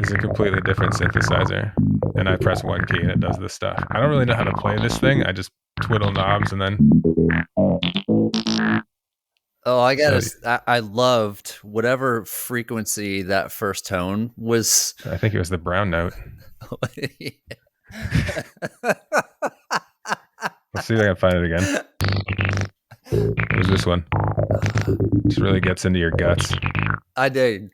is a completely different synthesizer, and I press one key and it does this stuff. I don't really know how to play this thing. I just twiddle knobs and then. Oh, So I loved whatever frequency that first tone was. I think it was the brown note. Let's see if I can find it again. It was this one. Just really gets into your guts. I did.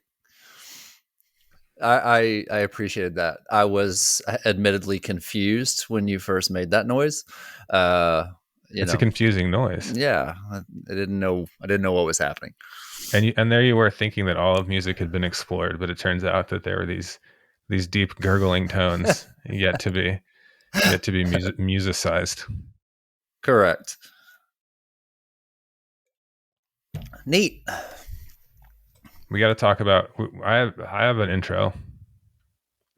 I appreciated that. I was admittedly confused when you first made that noise. It's a confusing noise. Yeah, I didn't know what was happening. And there you were thinking that all of music had been explored, but it turns out that there were these deep gurgling tones yet to be musicized. Correct. Neat. We got to talk about. I have an intro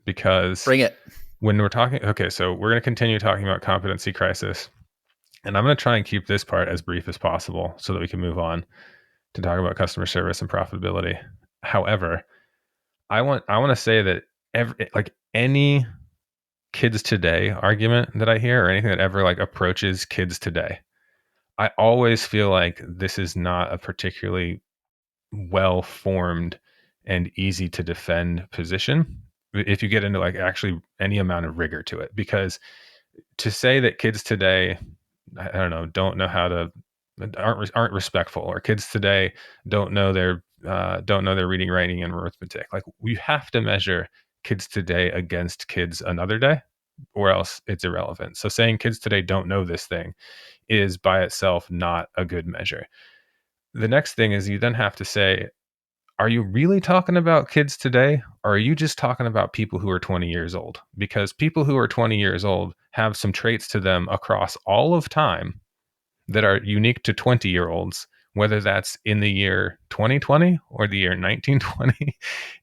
because Bring it. when we're talking. Okay, so we're going to continue talking about competency crisis, and I'm going to try and keep this part as brief as possible so that we can move on to talk about customer service and profitability. However, I want to say that any kids today argument that I hear or anything that ever like approaches kids today, I always feel like this is not a particularly well formed and easy to defend position if you get into like actually any amount of rigor to it. Because to say that kids today, I don't know, don't know how to aren't respectful, or kids today don't know their reading, writing, and arithmetic. Like, you have to measure kids today against kids another day, or else it's irrelevant. So saying kids today don't know this thing is by itself not a good measure. The next thing is you then have to say, are you really talking about kids today? Or are you just talking about people who are 20 years old? Because people who are 20 years old have some traits to them across all of time that are unique to 20-year-olds, whether that's in the year 2020 or the year 1920.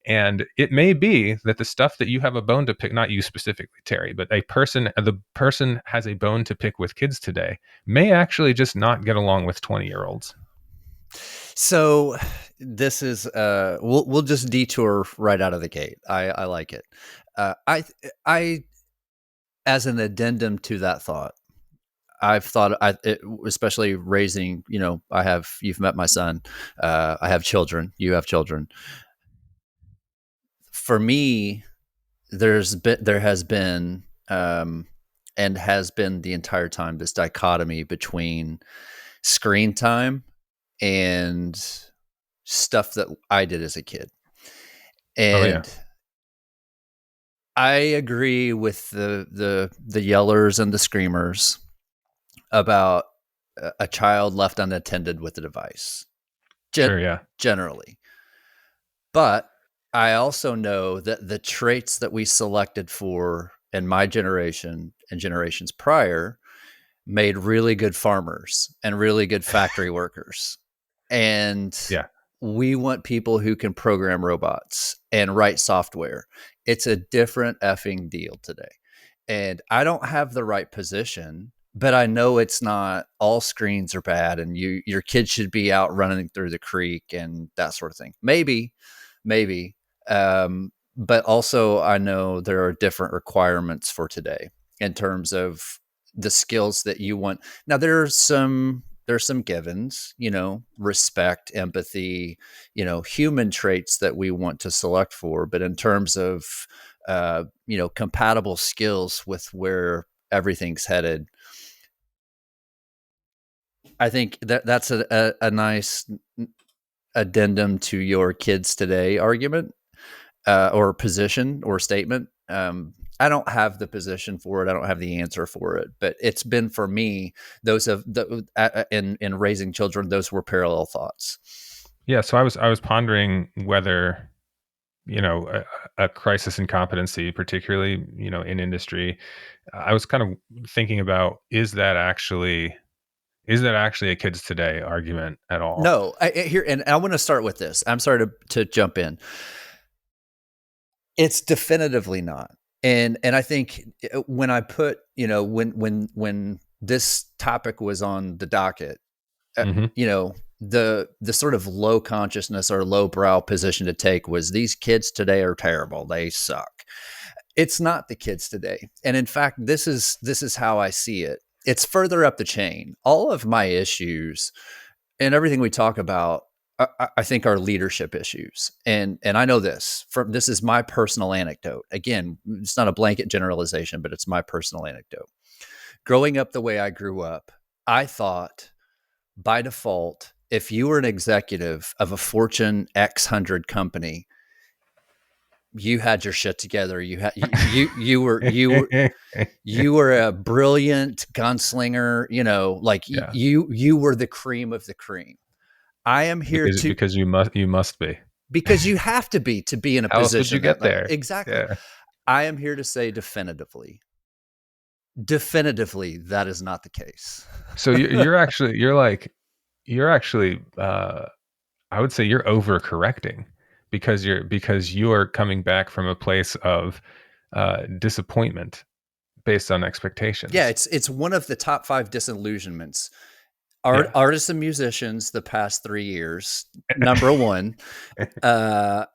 And it may be that the stuff that you have a bone to pick, not you specifically, Terry, but the person has a bone to pick with kids today, may actually just not get along with 20-year-olds. So this is we'll just detour right out of the gate. I like it. I as an addendum to that thought, I've thought, especially raising, you've met my son. I have children. You have children. For me, there has been, and has been the entire time, this dichotomy between screen time and stuff that I did as a kid. And I agree with the yellers and the screamers about a child left unattended with a device. Sure, yeah. Generally. But I also know that the traits that we selected for in my generation and generations prior made really good farmers and really good factory workers. And we want people who can program robots and write software. It's a different effing deal today. And I don't have the right position, but I know it's not all screens are bad and your kid should be out running through the creek and that sort of thing. Maybe. But also I know there are different requirements for today in terms of the skills that you want. Now there's some givens, respect, empathy, human traits that we want to select for. But in terms of, compatible skills with where everything's headed, I think that's a nice addendum to your kids today argument, or position or statement. I don't have the position for it. I don't have the answer for it, but it's been for me, in raising children, those were parallel thoughts. Yeah. So I was pondering whether, a crisis in competency, particularly, in industry, I was kind of thinking about, is that actually a kids today argument at all? No, and I want to start with this. I'm sorry to jump in. It's definitively not. And I think when I put, when this topic was on the docket, the sort of low consciousness or low brow position to take was these kids today are terrible. They suck. It's not the kids today. And in fact, this is how I see it. It's further up the chain. All of my issues and everything we talk about, I think are leadership issues. And I know this is my personal anecdote. Again, it's not a blanket generalization, but it's my personal anecdote. Growing up the way I grew up, I thought by default, if you were an executive of a Fortune X hundred company, you had your shit together. You were a brilliant gunslinger. Like Yeah, you were the cream of the cream. I am here to because you must be. because you have to be in a How else would you position that get like there? exactly. Yeah. I am here to say definitively that is not the case. So you're actually I would say you're overcorrecting because you are coming back from a place of disappointment based on Yeah, expectations. it's one of the top 5 disillusionments. Yeah. Artists and musicians the past 3 years, number 1. Uh,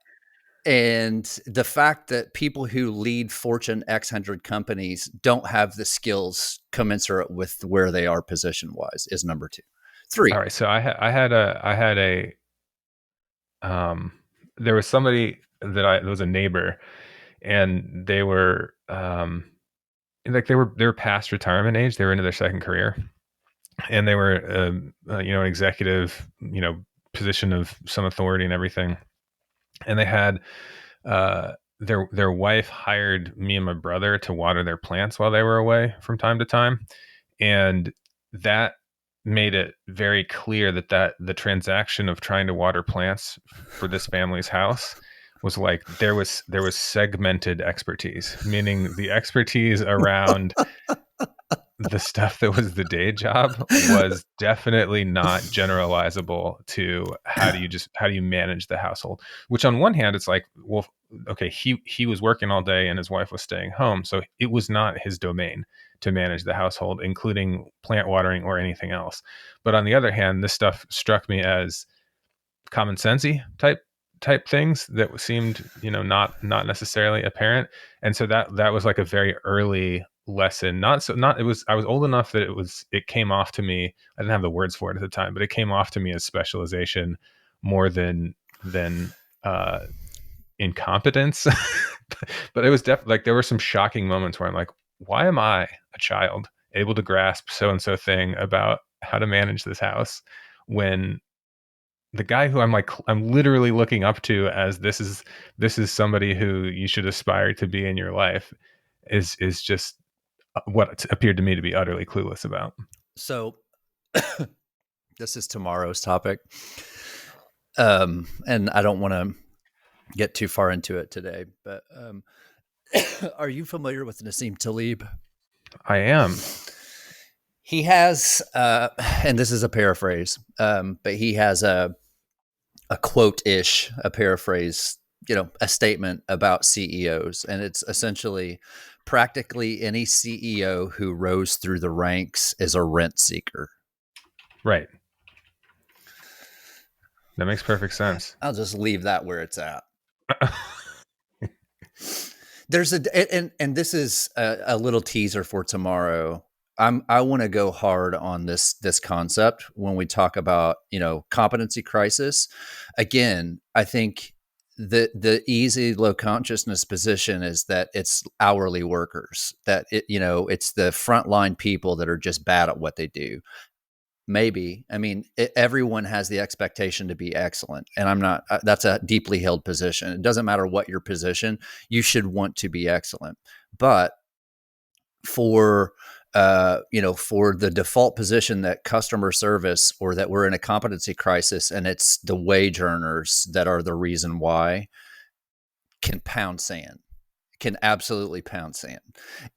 and the fact that people who lead Fortune X hundred companies don't have the skills commensurate with where they are position wise is number 2. All 3. right. So I had a there was somebody there was a neighbor, and they were like they were past retirement age. They were into their second career, and they were an executive, position of some authority and everything. And they had their wife hired me and my brother to water their plants while they were away from time to time, and that made it very clear that the transaction of trying to water plants for this family's house was like there was segmented expertise, meaning the expertise around the stuff that was the day job was definitely not generalizable to how do you manage the household. Which on one hand, it's like, well, okay, he was working all day and his wife was staying home, so it was not his domain to manage the household, including plant watering or anything else. But on the other hand, this stuff struck me as common sensey type things that seemed, not necessarily apparent. And so that was like a very early lesson. Not so not it was I was old enough that it came off to me. I didn't have the words for it at the time, but it came off to me as specialization more than incompetence. But it was definitely like there were some shocking moments where I'm like, why am I, a child, able to grasp so and so thing about how to manage this house when the guy who I'm literally looking up to as this is somebody who you should aspire to be in your life is just what appeared to me to be utterly clueless about. So this is tomorrow's topic. And I don't want to get too far into it today, but are you familiar with Nassim Taleb? I am. He has, and this is a paraphrase, but he has a quote ish, a paraphrase, a statement about CEOs. And it's essentially practically any CEO who rose through the ranks is a rent seeker. Right. That makes perfect sense. I'll just leave that where it's at. There's and this is a little teaser for tomorrow. I want to go hard on this concept when we talk about competency crisis. Again, I think the easy low consciousness position is that it's hourly workers, that it's the frontline people that are just bad at what they do. Maybe. I mean, everyone has the expectation to be excellent. And I'm not, that's a deeply held position. It doesn't matter what your position, you should want to be excellent. But for, for the default position that customer service or that we're in a competency crisis and it's the wage earners that are the reason why, can pound sand, can absolutely pound sand.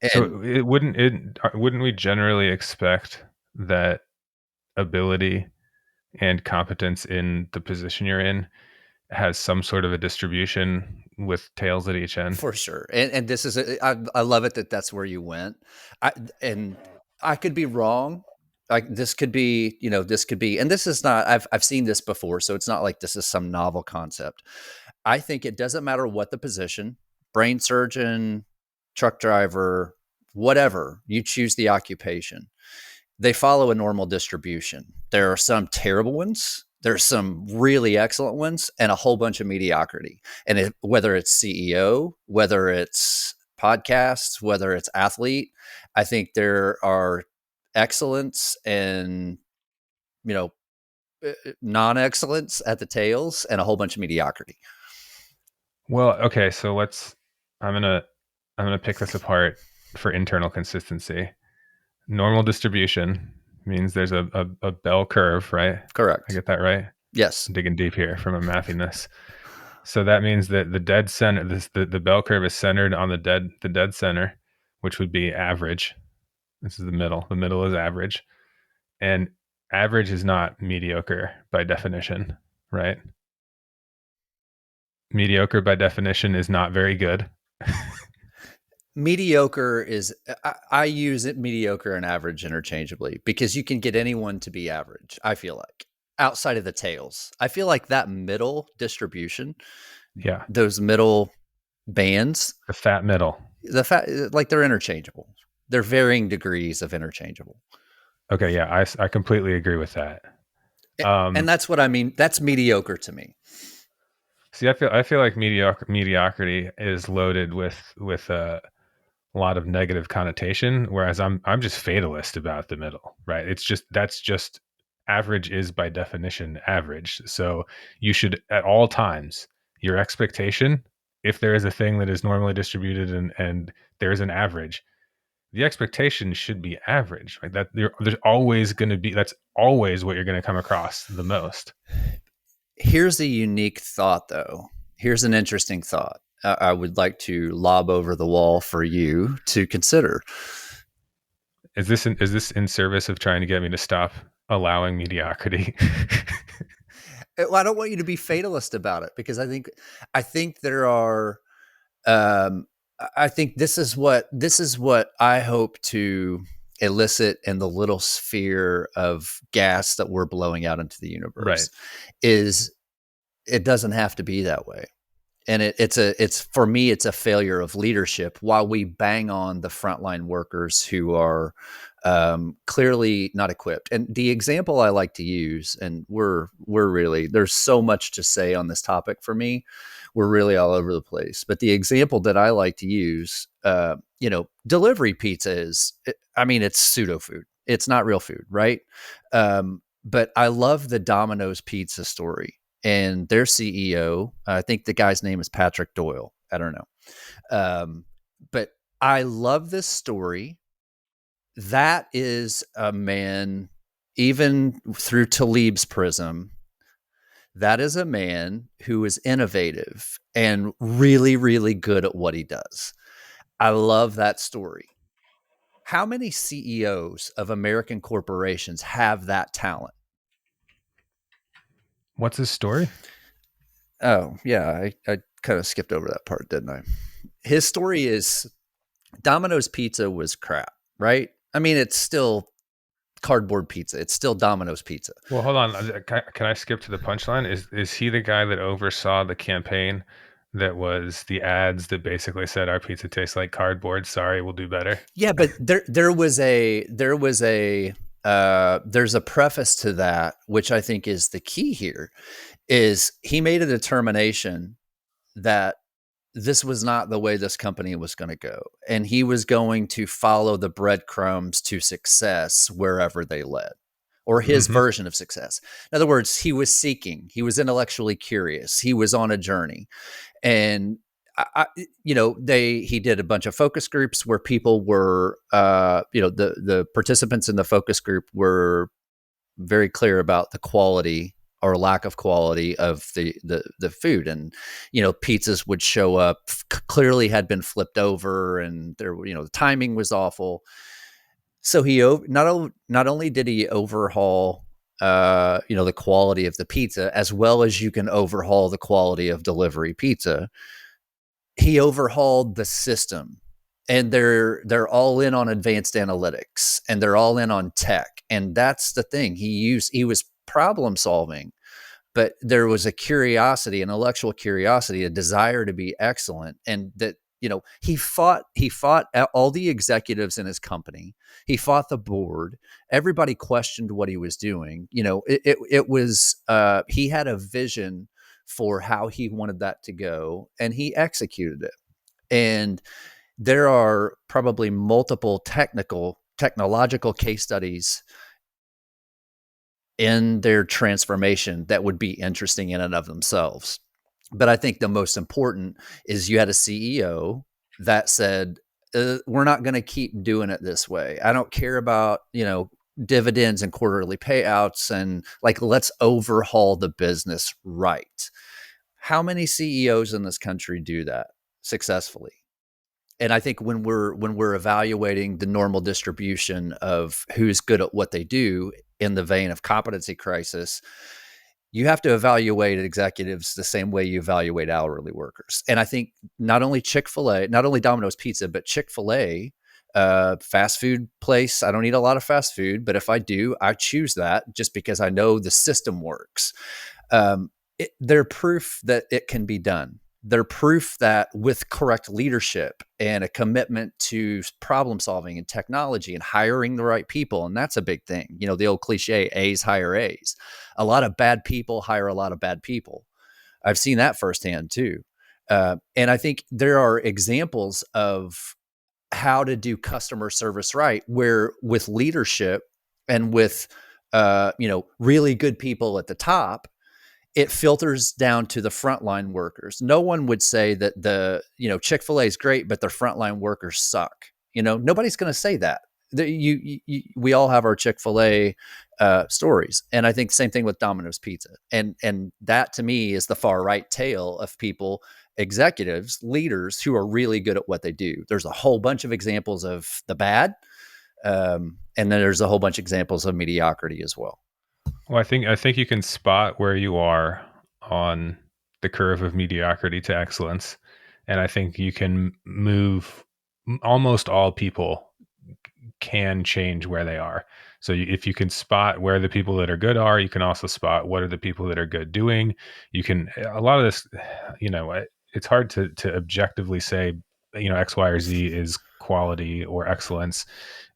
So And wouldn't we generally expect that ability and competence in the position you're in has some sort of a distribution with tails at each end? for sure. And this is, I love it that that's where you went. I, and I could be wrong. like this could be, and this is not, I've seen this before, so it's not like this is some novel concept. I think it doesn't matter what the position, brain surgeon, truck driver, whatever, you choose the occupation. They follow a normal distribution. There are some terrible ones, there's some really excellent ones, and a whole bunch of mediocrity. And whether it's CEO, whether it's podcasts, whether it's athlete, I think there are excellence and, non-excellence at the tails, and a whole bunch of mediocrity. Well, okay, so I'm gonna pick this apart for internal consistency. Normal distribution means there's a bell curve, right? I Correct. get that right? Yes. I'm digging deep here from a mathiness. So that means that the dead center, the bell curve is centered on the dead center, which would be average. This is the middle. The middle is average. And average is not mediocre by definition, right? Mediocre by definition is not very good. Mediocre is, I use it, mediocre and average interchangeably, because you can get anyone to be average, I feel like, outside of the tails. I feel like that middle distribution, Yeah. those middle bands, The fat middle. like they're interchangeable. They're varying degrees of interchangeable. Okay, yeah, I completely agree with that. And that's what I mean. That's mediocre to me. See, I feel like mediocrity is loaded with a lot of negative connotation, whereas I'm just fatalist about the middle, right? That's just average is by definition average. So you should at all times, your expectation, if there is a thing that is normally distributed and there is an average, the expectation should be average. Like that, there's always going to be, that's always what you're going to come across the most. Here's a unique thought, though. Here's an interesting thought I would like to lob over the wall for you to consider. Is this in service of trying to get me to stop allowing mediocrity? Well, I don't want you to be fatalist about it, because I think there are. Um, I think this is what I hope to elicit in the little sphere of gas that we're blowing out into the universe. Right. Is it doesn't have to be that way. And it's for me, it's a failure of leadership, while we bang on the frontline workers who are clearly not equipped. And the example I like to use, and we're really, there's so much to say on this topic for me. We're really all over the place. But the example that I like to use, delivery pizza is, it's pseudo food. It's not real food, right? But I love the Dominoes Pizza story. And their CEO, I think the guy's name is Patrick Doyle. I don't know. But I love this story. That is a man, even through Taleb's prism, that is a man who is innovative and really, really good at what he does. I love that story. How many CEOs of American corporations have that talent? What's his story? Oh, yeah. I kind of skipped over that part, didn't I? His story is Domino's Pizza was crap, right? It's still cardboard pizza. It's still Domino's Pizza. Well, hold on. Can I skip to the punchline? Is he the guy that oversaw the campaign that was the ads that basically said our pizza tastes like cardboard? Sorry, we'll do better. Yeah, but there's a preface to that, which I think is the key here. Is he made a determination that this was not the way this company was going to go, and he was going to follow the breadcrumbs to success wherever they led, or his version of success. In other words, he was seeking, he was intellectually curious, he was on a journey. And he did a bunch of focus groups where people were, the participants in the focus group were very clear about the quality or lack of quality of the food. And, pizzas would show up, clearly had been flipped over, and there, the timing was awful. So he not only did he overhaul, the quality of the pizza, as well as you can overhaul the quality of delivery pizza, he overhauled the system and they're all in on advanced analytics, and they're all in on tech. And that's the thing. He was problem solving, but there was a curiosity, an intellectual curiosity, a desire to be excellent. And that, he fought all the executives in his company. He fought the board. Everybody questioned what he was doing. It was, he had a vision for how he wanted that to go, and he executed it. And there are probably multiple technological case studies in their transformation that would be interesting in and of themselves. But I think the most important is you had a CEO that said, we're not going to keep doing it this way. I don't care about, dividends and quarterly payouts, and like, let's overhaul the business right. How many CEOs in this country do that successfully? And I think when we're evaluating the normal distribution of who's good at what they do in the vein of competency crisis, you have to evaluate executives the same way you evaluate hourly workers. And I think not only Chick-fil-A, not only Domino's Pizza, but Chick-fil-A, fast food place. I don't eat a lot of fast food, but if I do, I choose that just because I know the system works. They're proof that it can be done. They're proof that with correct leadership and a commitment to problem solving and technology and hiring the right people, and that's a big thing. The old cliche, A's hire A's. A lot of bad people hire a lot of bad people. I've seen that firsthand too. And I think there are examples of how to do customer service right, where with leadership and with, really good people at the top, it filters down to the frontline workers. No one would say that Chick-fil-A is great, but their frontline workers suck. Nobody's going to say that. We all have our Chick-fil-A stories. And I think the same thing with Domino's Pizza. And that to me is the far right tail of people, executives, leaders who are really good at what they do. There's a whole bunch of examples of the bad. And then there's a whole bunch of examples of mediocrity as well. Well, I think you can spot where you are on the curve of mediocrity to excellence, and I think you can move. Almost all people can change where they are. So if you can spot where the people that are good are, you can also spot what are the people that are good doing. You can, a lot of this, it's hard to objectively say, X, Y, or Z is quality or excellence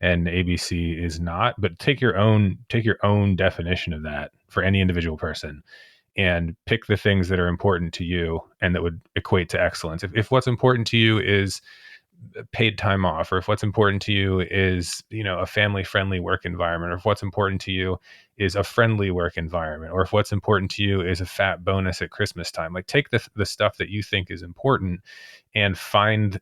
and ABC is not, but take your own definition of that for any individual person and pick the things that are important to you and that would equate to excellence. If what's important to you is paid time off, or if what's important to you is, a family friendly work environment, or if what's important to you is a friendly work environment, or if what's important to you is a fat bonus at Christmas time, like take the stuff that you think is important and find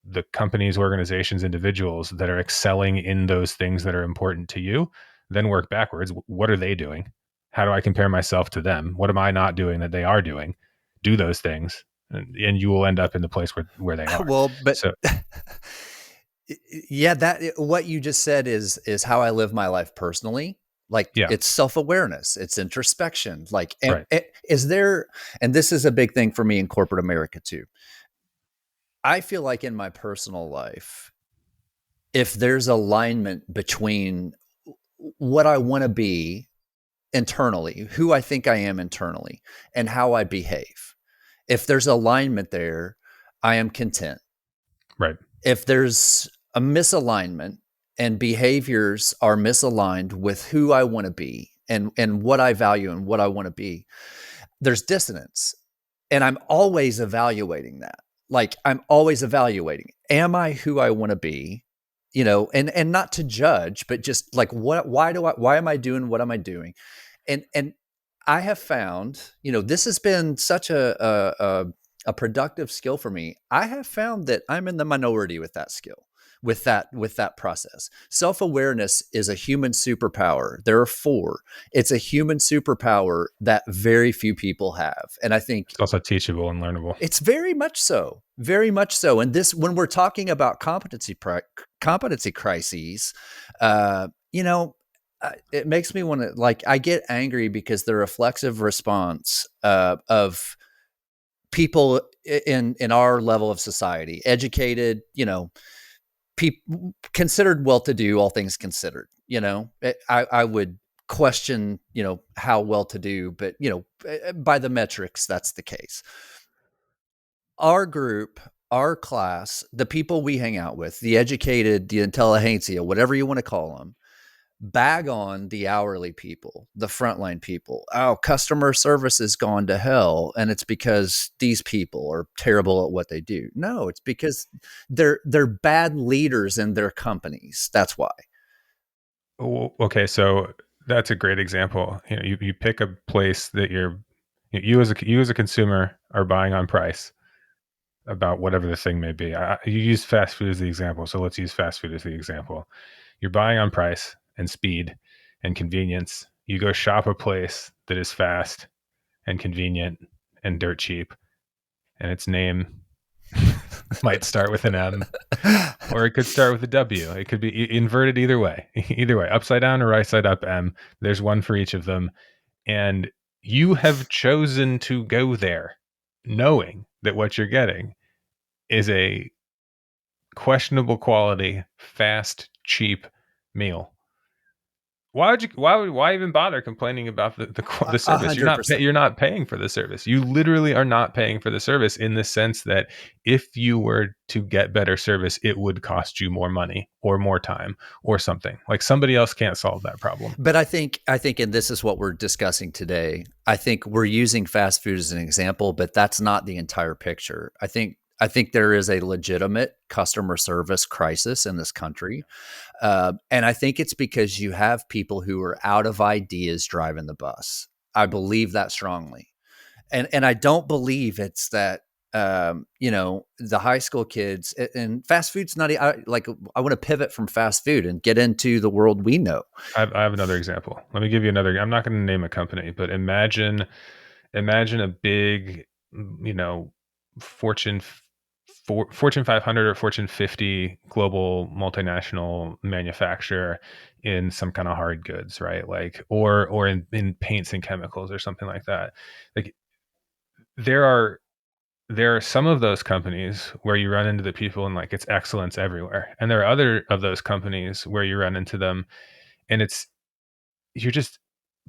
the companies, organizations, individuals that are excelling in those things that are important to you, then work backwards. What are they doing? How do I compare myself to them? What am I not doing that they are doing? Do those things, and you will end up in the place where they are. Well, but So yeah, that what you just said is how I live my life personally. Like, yeah, it's self-awareness, it's introspection. Like, right. is there, and this is a big thing for me in corporate America too. I feel like in my personal life, if there's alignment between what I want to be internally, who I think I am internally, and how I behave, if there's alignment there, I am content. Right. If there's a misalignment and behaviors are misaligned with who I want to be and what I value and what I want to be, there's dissonance. And I'm always evaluating that. Like, I'm always evaluating, am I who I want to be? And not to judge, but just like, why am I doing what am I doing? And I have found, this has been such a productive skill for me. I have found that I'm in the minority with that skill, with that process. Self-awareness is a human superpower. There are four. It's a human superpower that very few people have. And I think It's also teachable and learnable. it's very much so, very much so. And this, when we're talking about competency crises, it makes me want to, like, I get angry because the reflexive response of people in our level of society, educated, considered well-to-do, all things considered. I would question, how well-to-do, but by the metrics, that's the case. Our group, our class, the people we hang out with, the educated, the intelligentsia, whatever you want to call them, bag on the hourly people, the frontline people. Oh, customer service has gone to hell, and it's because these people are terrible at what they do. No, it's because they're bad leaders in their companies. That's why. Okay, so that's a great example. You pick a place that you as a consumer are buying on price about whatever the thing may be. You use fast food as the example, so let's use fast food as the example. You're buying on price and speed and convenience. You go shop a place that is fast and convenient and dirt cheap, and its name might start with an M, or it could start with a W. It could be inverted either way. Either way, upside down or right side up M. There's one for each of them. And you have chosen to go there knowing that what you're getting is a questionable quality, fast, cheap meal. Why even bother complaining about the A service? hundred percent. You're not paying for the service. You literally are not paying for the service, in the sense that if you were to get better service, it would cost you more money or more time or something. Like, somebody else can't solve that problem. But I think, and this is what we're discussing today. I think we're using fast food as an example, but that's not the entire picture. I think there is a legitimate customer service crisis in this country. And I think it's because you have people who are out of ideas driving the bus. I believe that strongly. And I don't believe it's that, the high school kids and fast food's not like, I want to pivot from fast food and get into the world we know. I have another example. Let me give you another. I'm not going to name a company, but imagine a big, you know, Fortune Fortune 500 or Fortune 50 global multinational manufacturer in some kind of hard goods, right? Like, or in paints and chemicals or something like that. Like, there are there are some of those companies where you run into the people and, like, it's excellence everywhere, and there are other of those companies where you run into them and you're just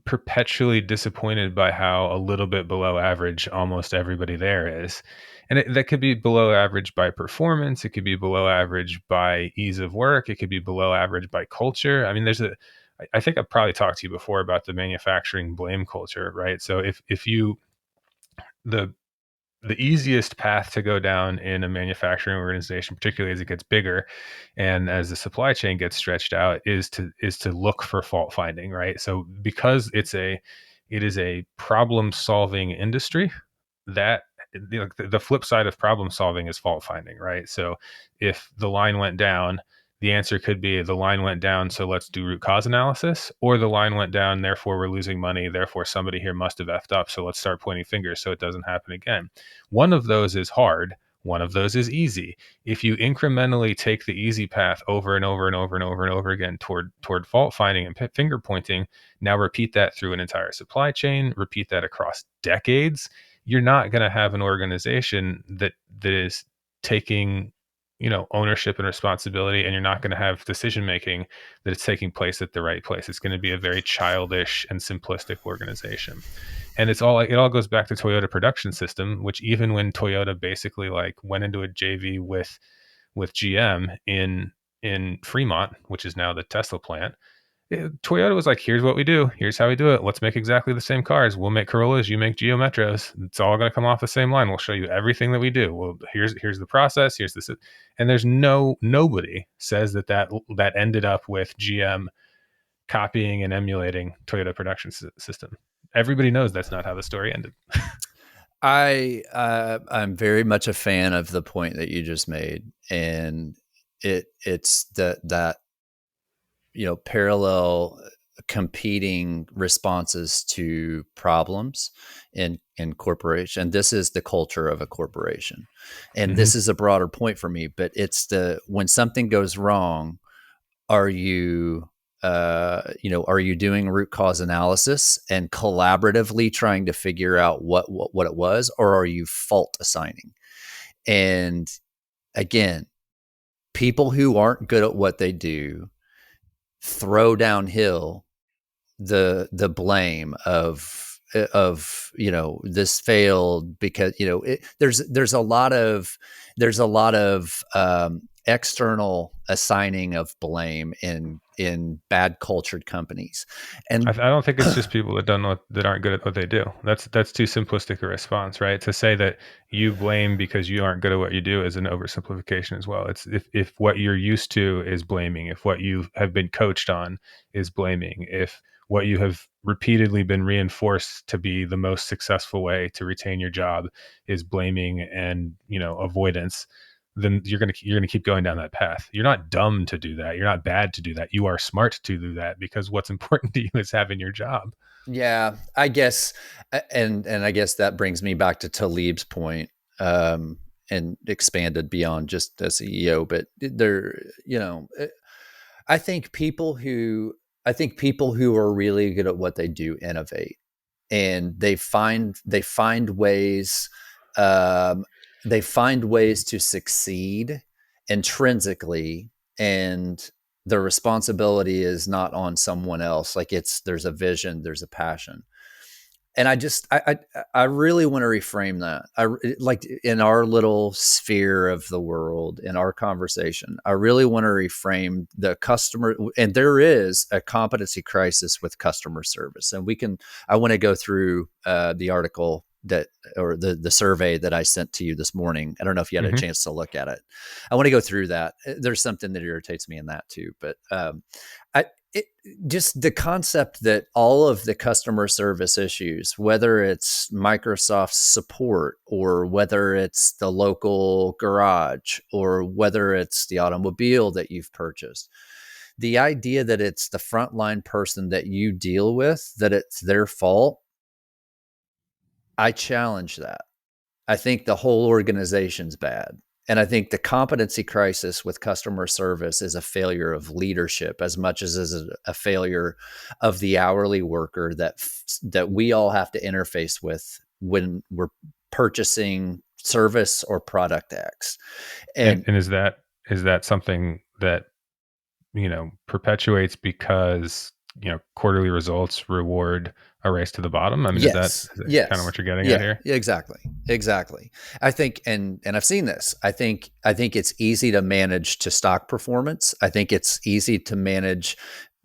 perpetually disappointed by how a little bit below average almost everybody there is. And that could be below average by performance. It could be below average by ease of work. It could be below average by culture. I mean, I think I've probably talked to you before about the manufacturing blame culture, right? So if you, the, the easiest path to go down in a manufacturing organization, particularly as it gets bigger and as the supply chain gets stretched out, is to look for fault finding, right? So because it is a problem solving industry, that the flip side of problem solving is fault finding, right? So if the line went down, the answer could be the line went down, so let's do root cause analysis, or the line went down, therefore we're losing money, therefore somebody here must have effed up, so let's start pointing fingers so it doesn't happen again. One of those is hard, one of those is easy. If you incrementally take the easy path over and over and over and over and over again toward fault finding and finger pointing, now repeat that through an entire supply chain, repeat that across decades, you're not going to have an organization that is taking, ownership and responsibility, and you're not going to have decision making that it's taking place at the right place. It's going to be a very childish and simplistic organization. And it all goes back to Toyota production system, which, even when Toyota basically, like, went into a JV with GM in Fremont, which is now the Tesla plant, Toyota was like, here's what we do. Here's how we do it. Let's make exactly the same cars. We'll make Corollas. You make Geo Metros. It's all going to come off the same line. We'll show you everything that we do. Well, here's the process. Here's this. And there's nobody says that ended up with GM copying and emulating Toyota production system. Everybody knows that's not how the story ended. I'm very much a fan of the point that you just made, and it's that parallel competing responses to problems in corporation. And this is the culture of a corporation, and this is a broader point for me. But it's when something goes wrong, are you Are you doing root cause analysis and collaboratively trying to figure out what it was, or are you fault assigning? And again, people who aren't good at what they do throw downhill the blame of this failed because there's a lot of external assigning of blame in bad cultured companies. And I don't think it's just people that don't know that aren't good at what they do. That's too simplistic a response, right? To say that you blame because you aren't good at what you do is an oversimplification as well. It's if what you're used to is blaming, if what you have been coached on is blaming, if what you have repeatedly been reinforced to be the most successful way to retain your job is blaming and avoidance, then you're gonna keep going down that path. You're not dumb to do that. You're not bad to do that. You are smart to do that because what's important to you is having your job. yeah, I guess, and I guess that brings me back to Taleb's point, and expanded beyond just the CEO. But I think people who are really good at what they do innovate, and they find ways um, to succeed intrinsically, and the responsibility is not on someone else. Like, there's a vision, there's a passion. And I really want to reframe that. Like, in our little sphere of the world, in our conversation, I really want to reframe the customer. And there is a competency crisis with customer service, and I want to go through the article or the survey that I sent to you this morning. I don't know if you had a Hmm. chance to look at it. I want to go through that. There's something that irritates me in that too, but I, it, just the concept that all of the customer service issues, whether it's Microsoft support, or whether it's the local garage, or whether it's the automobile that you've purchased, the idea that it's the frontline person that you deal with, that it's their fault, I challenge that. I think the whole organization's bad. And I think the competency crisis with customer service is a failure of leadership as much as is a failure of the hourly worker that we all have to interface with when we're purchasing service or product X. And And is that something that perpetuates because quarterly results reward a race to the bottom? I mean, yes, is that kind of yes, what you're getting at yeah, here? exactly, exactly. I think, and I've seen this. I think it's easy to manage to stock performance. I think it's easy to manage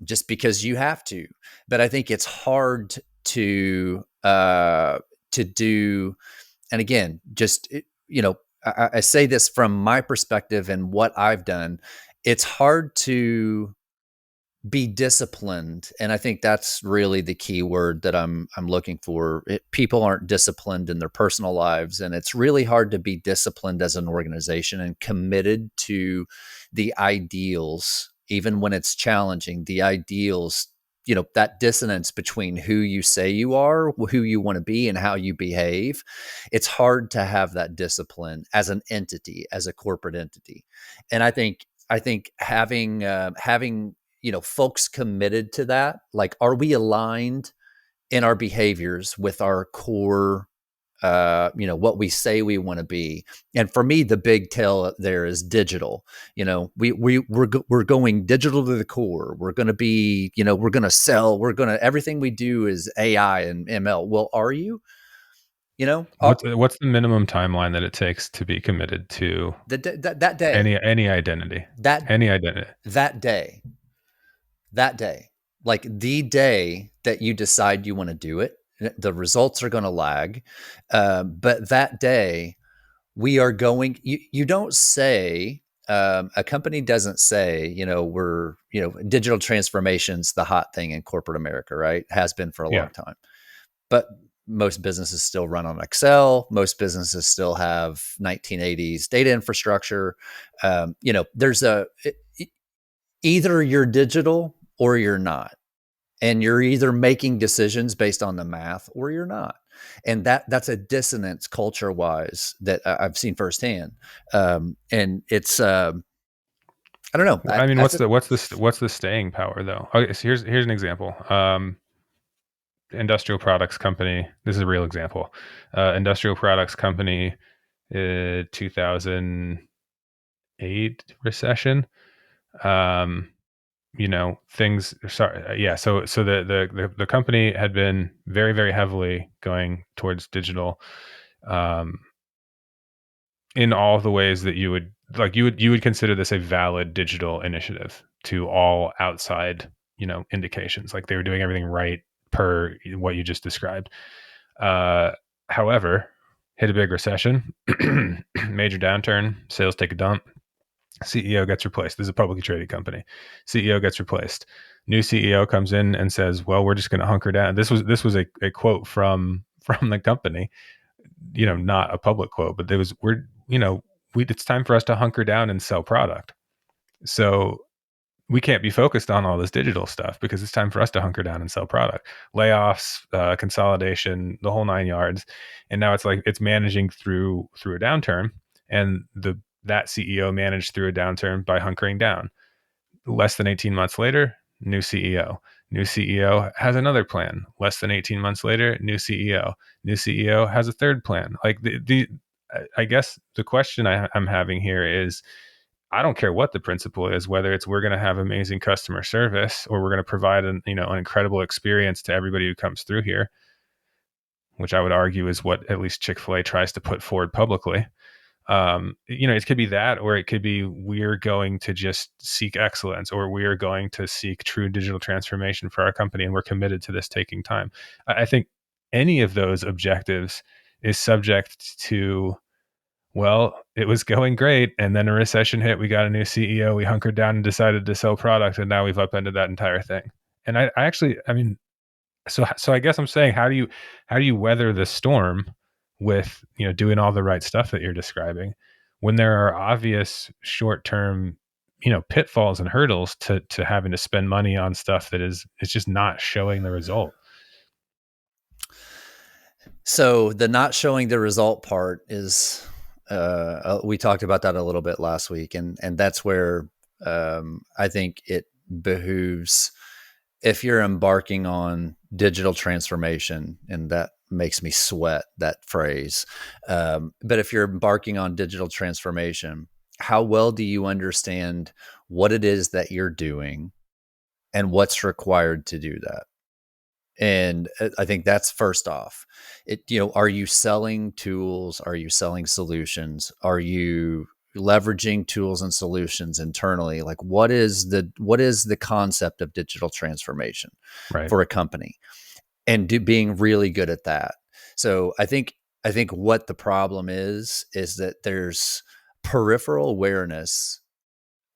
just because you have to, but I think it's hard to do. And again, just I say this from my perspective and what I've done. It's hard to be disciplined, and I think that's really the key word that I'm looking for. People aren't disciplined in their personal lives, and it's really hard to be disciplined as an organization and committed to the ideals, even when it's challenging. The ideals, that dissonance between who you say you are, who you want to be, and how you behave. It's hard to have that discipline as an entity, as a corporate entity. And I think having folks committed to that, like, are we aligned in our behaviors with our core, what we say we want to be? And for me, the big tell there is digital. We're going digital to the core. We're going to be, we're going to sell. Everything we do is AI and ML. Well, are you? You know, What's the minimum timeline that it takes to be committed to that day, any identity? that Any identity. that day, that day, like the day that you decide you want to do it, the results are going to lag. But that day, you don't say, a company doesn't say, digital transformation's the hot thing in corporate America, right? Has been for a Yeah. long time. But most businesses still run on Excel. Most businesses still have 1980s data infrastructure. There's either you're digital or you're not, and you're either making decisions based on the math or you're not. And that's a dissonance culture wise that I've seen firsthand. And it's I don't know. I mean, I th- what's the staying power though? Okay, so here's an example. Industrial products company. This is a real example. Industrial products company, 2008 recession. Um, things. Sorry, yeah. So the company had been very very heavily going towards digital, um, in all the ways that you would like. You would consider this a valid digital initiative to all outside indications. Like they were doing everything right per what you just described. Uh, However, hit a big recession, major downturn, sales take a dump, CEO gets replaced. This is a publicly traded company. CEO gets replaced. New CEO comes in and says, "Well, we're just going to hunker down." This was a quote from the company, not a public quote, but there was it's time for us to hunker down and sell product. So we can't be focused on all this digital stuff because it's time for us to hunker down and sell product. Layoffs, consolidation, the whole nine yards. And now it's like it's managing through a downturn, and that CEO managed through a downturn by hunkering down. Less than 18 months later, new CEO. New CEO has another plan. Less than 18 months later, new CEO. New CEO has a third plan. Like I guess the question I'm having here is, I don't care what the principle is, whether it's we're going to have amazing customer service or we're going to provide an incredible experience to everybody who comes through here, which I would argue is what at least Chick-fil-A tries to put forward publicly. It could be that, or it could be we're going to just seek excellence, or we are going to seek true digital transformation for our company, and we're committed to this taking time. I think any of those objectives is subject to, well, it was going great, and then a recession hit. We got a new CEO. We hunkered down and decided to sell product, and now we've upended that entire thing. And I actually, I mean, so I guess I'm saying, how do you weather the storm with doing all the right stuff that you're describing, when there are obvious short term pitfalls and hurdles to having to spend money on stuff that it's just not showing the result. So the not showing the result part is, we talked about that a little bit last week, and that's where I think it behooves, if you're embarking on digital transformation, and that makes me sweat, that phrase. But if you're embarking on digital transformation, how well do you understand what it is that you're doing and what's required to do that? And I think that's first off. Are you selling tools? Are you selling solutions? Are you leveraging tools and solutions internally? Like, what is the concept of digital transformation Right. for a company, and being really good at that. So I think what the problem is that there's peripheral awareness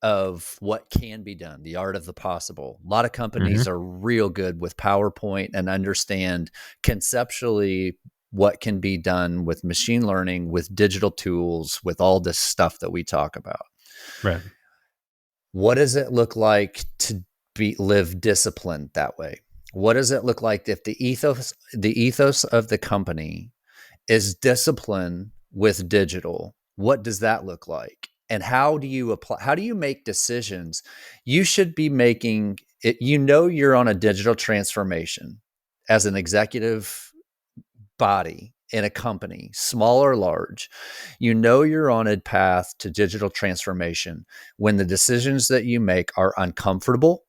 of what can be done, the art of the possible. A lot of Hmm. companies are real good with PowerPoint and understand conceptually what can be done with machine learning, with digital tools, with all this stuff that we talk about. Right. What does it look like to live disciplined that way? What does it look like if the ethos of the company is discipline with digital? What does that look like? And how do you apply? How do you make decisions? You should be making it. You're on a digital transformation as an executive body in a company, small or large. You're on a path to digital transformation when the decisions that you make are uncomfortable,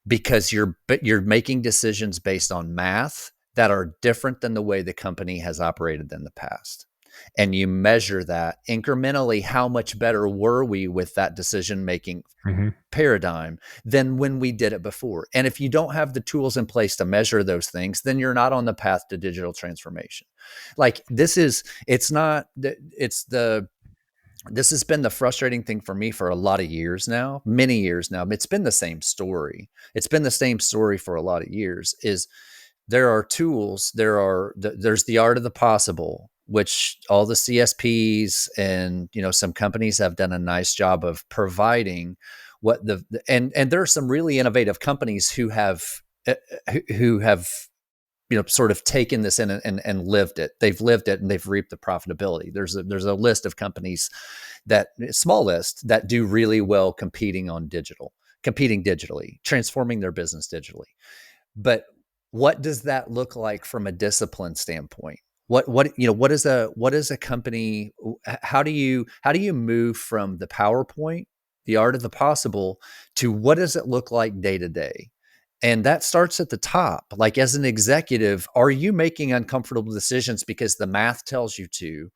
because you're making decisions based on math that are different than the way the company has operated in the past. And you measure that incrementally. How much better were we with that decision making Hmm. paradigm than when we did it before? And if you don't have the tools in place to measure those things, then you're not on the path to digital transformation. Like, this has been the frustrating thing for me for a lot of years now, many years now. It's been the same story. It's been the same story for a lot of years. Is there are tools, there's the art of the possible, which all the CSPs and some companies have done a nice job of providing. And there are some really innovative companies who have sort of taken this in and lived it. They've lived it and they've reaped the profitability. There's a list of companies, that small list, that do really well competing digitally, transforming their business digitally. But what does that look like from a discipline standpoint? What is a company? How do you move from the PowerPoint, the art of the possible, to what does it look like day to day? And that starts at the top. Like, as an executive, are you making uncomfortable decisions because the math tells you to,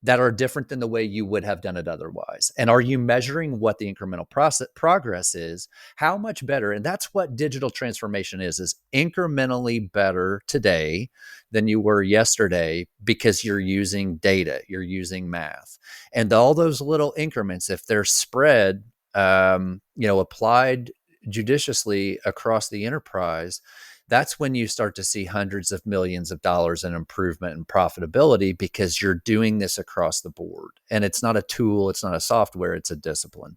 that are different than the way you would have done it otherwise? And are you measuring what the incremental progress is? How much better? And that's what digital transformation is incrementally better today than you were yesterday, because you're using data, you're using math. And all those little increments, if they're spread, applied judiciously across the enterprise, that's when you start to see hundreds of millions of dollars in improvement and profitability, because you're doing this across the board. And it's not a tool, it's not a software, it's a discipline.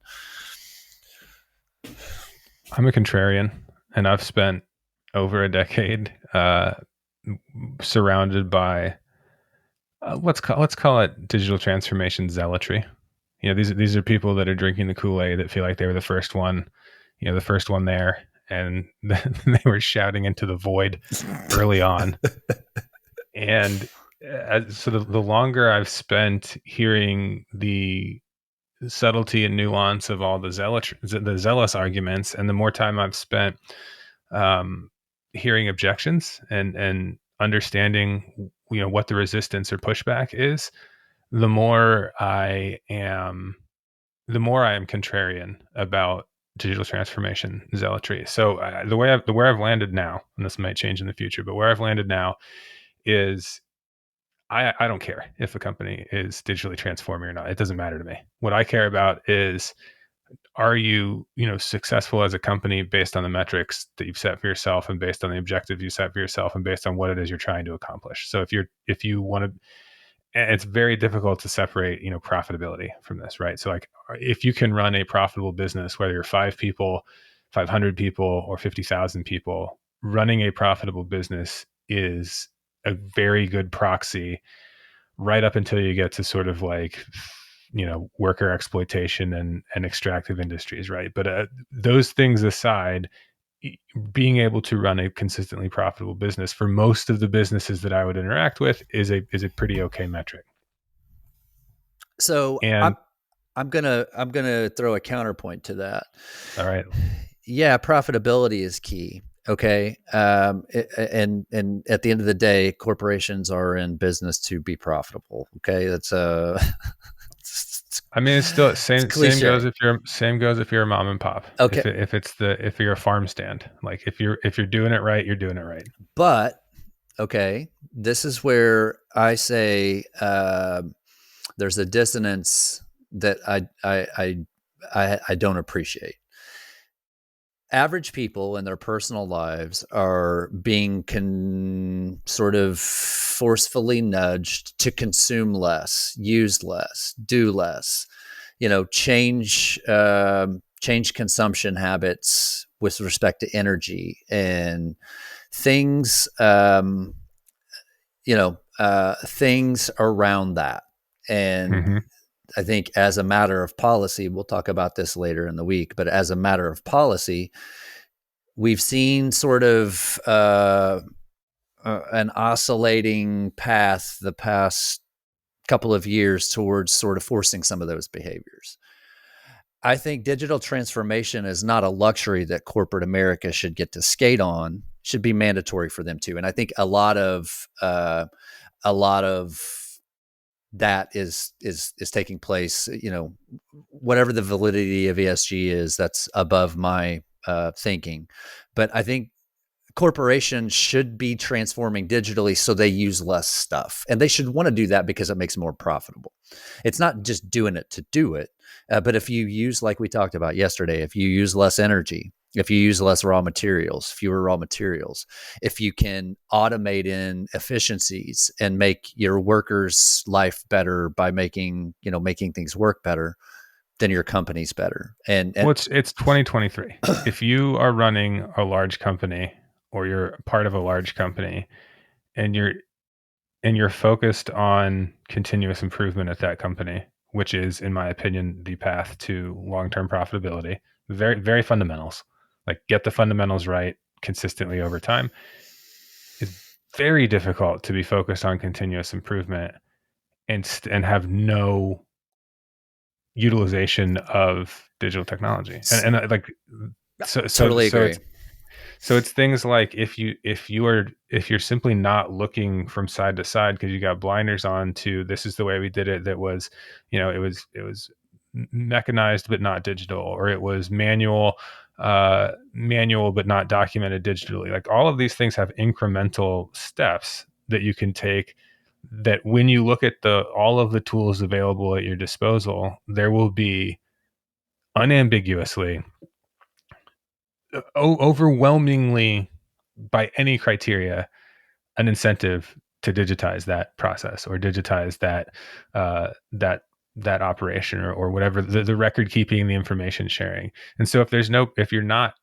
I'm a contrarian, and I've spent over a decade surrounded by let's call it digital transformation zealotry. These are people that are drinking the Kool-Aid, that feel like they were the first one, the first one there, and they were shouting into the void early on. And so the longer I've spent hearing the subtlety and nuance of all the zealous arguments, and the more time I've spent hearing objections and understanding what the resistance or pushback is, the more I am contrarian about digital transformation zealotry. So the way I've landed now, and this might change in the future, but where I've landed now is I don't care if a company is digitally transforming or not. It doesn't matter to me. What I care about is, are you successful as a company based on the metrics that you've set for yourself, and based on the objectives you set for yourself, and based on what it is you're trying to accomplish. So if you want to, and it's very difficult to separate profitability from this, right? So, like, if you can run a profitable business, whether you're 5 people, 500 people, or 50,000 people, running a profitable business is a very good proxy, right up until you get to sort of like worker exploitation and extractive industries, right? But those things aside, being able to run a consistently profitable business for most of the businesses that I would interact with is a pretty okay metric. So And I'm gonna throw a counterpoint to that. all right, Yeah, profitability is key. Okay, and at the end of the day, corporations are in business to be profitable. Okay, that's I mean, it's still same goes if you're a mom and pop. Okay, If you're a farm stand, like if you're doing it right, you're doing it right. But okay, this is where I say there's a dissonance that I don't appreciate. Average people in their personal lives are being sort of forcefully nudged to consume less, use less, do less, change consumption habits with respect to energy and things, things around that. And I think, as a matter of policy, we'll talk about this later in the week, but as a matter of policy, we've seen sort of an oscillating path the past couple of years towards sort of forcing some of those behaviors. I think digital transformation is not a luxury that corporate America should get to skate on. It should be mandatory for them too. And I think a lot of that is taking place. Whatever the validity of ESG is, that's above my thinking. But I think corporations should be transforming digitally so they use less stuff, and they should want to do that because it makes it more profitable. It's not just doing it to do it, but if you use, like we talked about yesterday, if you use less energy, if you use less raw materials, fewer raw materials, if you can automate in efficiencies and make your workers' life better by making things work better, then your company's better. And well, it's 2023. If you are running a large company, or you're part of a large company, and you're focused on continuous improvement at that company, which is, in my opinion, the path to long-term profitability. Very, very fundamentals. Like, get the fundamentals right consistently over time. It's very difficult to be focused on continuous improvement and have no utilization of digital technology. And like, so so Totally so agree. it's so it's things like, if you're simply not looking from side to side because you got blinders on to, this is the way we did it, that was, it was mechanized but not digital, or it was manual but not documented digitally. Like, all of these things have incremental steps that you can take, that when you look at the all of the tools available at your disposal, there will be unambiguously, overwhelmingly, by any criteria, an incentive to digitize that process, or digitize that operation, or whatever, the record keeping, the information sharing. And so, if you're not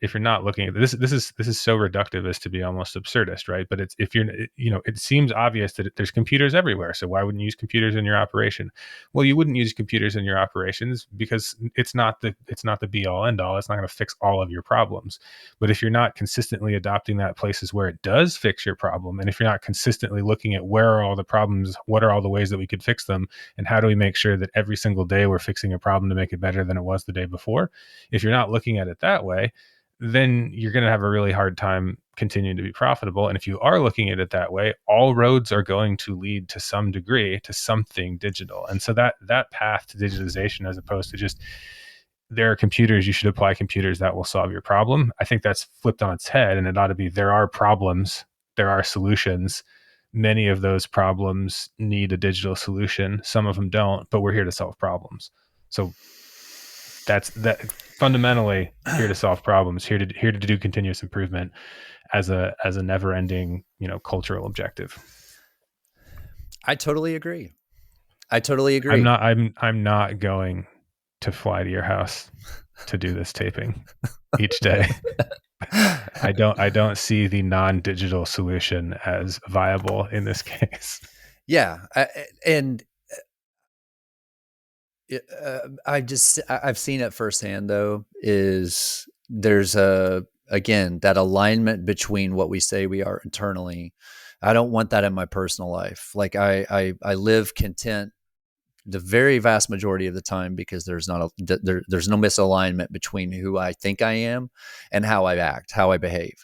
looking at this, this is so reductive as to be almost absurdist, right? But it's if you're you know it seems obvious that there's computers everywhere, so why wouldn't you use computers in your operation? Well, you wouldn't use computers in your operations because it's not the be all end all. It's not going to fix all of your problems. But if you're not consistently adopting that places where it does fix your problem, and if you're not consistently looking at where are all the problems, what are all the ways that we could fix them, and how do we make sure that every single day we're fixing a problem to make it better than it was the day before, if you're not looking at it that way, then you're going to have a really hard time continuing to be profitable. And if you are looking at it that way, all roads are going to lead to some degree to something digital. And so that path to digitization, as opposed to just, there are computers, you should apply computers that will solve your problem, I think that's flipped on its head. And it ought to be, there are problems, there are solutions. Many of those problems need a digital solution. Some of them don't, but we're here to solve problems. So that's that, fundamentally here to solve problems, here to do continuous improvement as a never ending, cultural objective. I totally agree. I totally I'm agree. not I'm not going to fly to your house to do this taping each day. I don't see the non-digital solution as viable in this case. Yeah, and I've seen it firsthand. Though, is there's again that alignment between what we say we are internally. I don't want that in my personal life. Like, I live content the very vast majority of the time, because there's there's no misalignment between who I think I am and how I act, how I behave.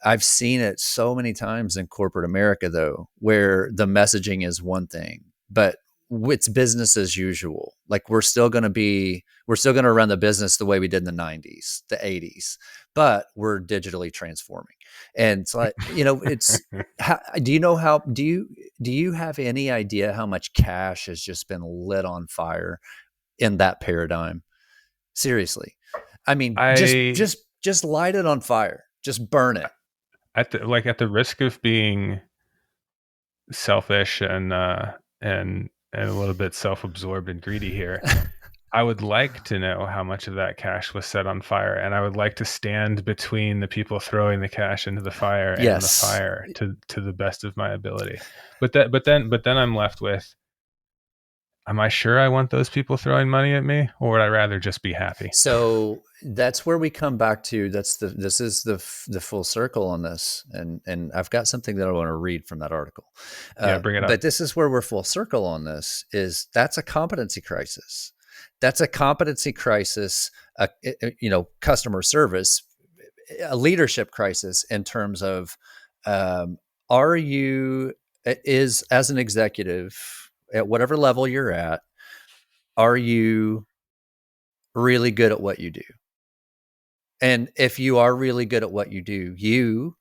I've seen it so many times in corporate America, though, where the messaging is one thing, but it's business as usual. Like, we're still going to run the business the way we did in the 90s, the 80s, but we're digitally transforming. And it's like, it's, do you know how, do you have any idea how much cash has just been lit on fire in that paradigm? Seriously. I mean, I just light it on fire. Just burn it. at the risk of being selfish and a little bit self-absorbed and greedy here, I would like to know how much of that cash was set on fire, and I would like to stand between the people throwing the cash into the fire and the Yes. fire to the best of my ability. But then I'm left with, am I sure I want those people throwing money at me, or would I rather just be happy? So that's where we come back to. This is the full circle on this, and I've got something that I want to read from that article. Yeah, bring it But up. this is where we're full circle on this. Is that's a competency crisis. That's a competency crisis. Customer service, a leadership crisis in terms of, are you is as an executive at whatever level you're at, are you really good at what you do? And if you are really good at what you do, you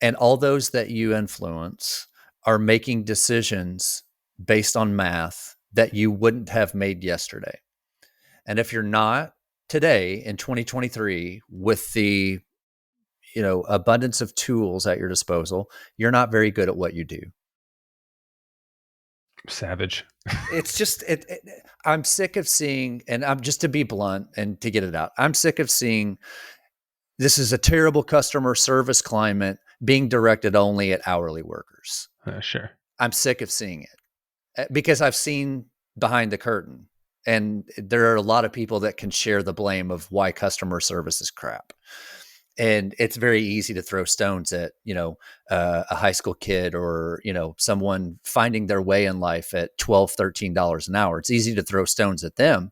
and all those that you influence are making decisions based on math that you wouldn't have made yesterday. And if you're not today in 2023 with the abundance of tools at your disposal, you're not very good at what you do. Savage. It's just I'm sick of seeing, and I'm just, to be blunt and to get it out, I'm sick of seeing This is a terrible customer service climate being directed only at hourly workers. Sure. I'm sick of seeing it because I've seen behind the curtain, and there are a lot of people that can share the blame of why customer service is crap. And it's very easy to throw stones at, a high school kid or, someone finding their way in life at $12, $13 an hour. It's easy to throw stones at them.